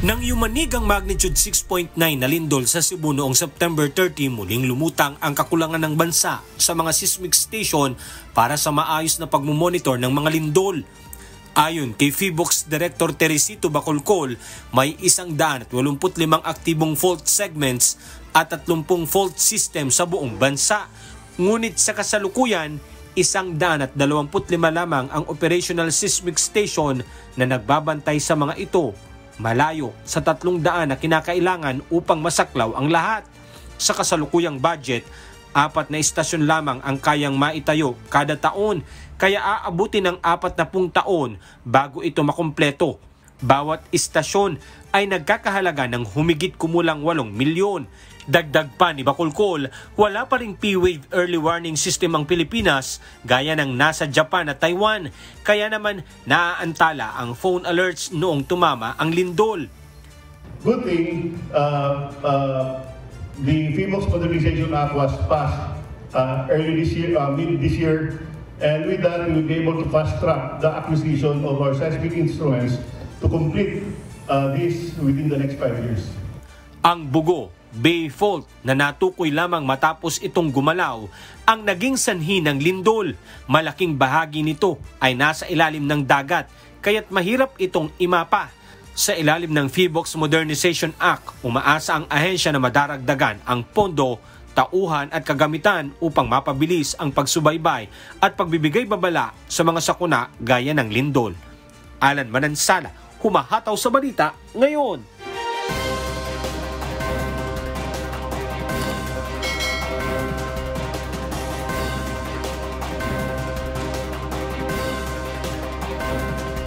Nang yumanig ang magnitude 6.9 na lindol sa Cebu noong September 30, muling lumutang ang kakulangan ng bansa sa mga seismic station para sa maayos na pagmumonitor ng mga lindol. Ayon kay PHIVOLCS Director Teresito Bacolcol, may 185 aktibong fault segments at 30 fault system sa buong bansa. Ngunit sa kasalukuyan, 125 lamang ang operational seismic station na nagbabantay sa mga ito, malayo sa 300 na kinakailangan upang masaklaw ang lahat. Sa kasalukuyang budget, 4 na istasyon lamang ang kayang maitayo kada taon, kaya aabutin ng 40 taon bago ito makumpleto. Bawat istasyon ay nagkakahalaga ng humigit kumulang 8 milyon. Dagdag pa ni Bacolcol, wala pa ring P-wave early warning system ang Pilipinas gaya ng nasa Japan at Taiwan, kaya naman naaantala ang phone alerts noong tumama ang lindol. Good thing, the PHIVOLCS Modernization Act was passed early this year, mid this year, and with that we will be able to fast track the acquisition of our seismic instruments to complete this within the next 5 years. Ang Bugo Bay Fault na natukoy lamang matapos itong gumalaw ang naging sanhi ng lindol. Malaking bahagi nito ay nasa ilalim ng dagat, kaya't mahirap itong imapa. Sa ilalim ng PHIVOLCS Modernization Act, umaasa ang ahensya na madaragdagan ang pondo, tauhan at kagamitan upang mapabilis ang pagsubaybay at pagbibigay babala sa mga sakuna gaya ng lindol. Alan Manansala, humahataw sa balita ngayon.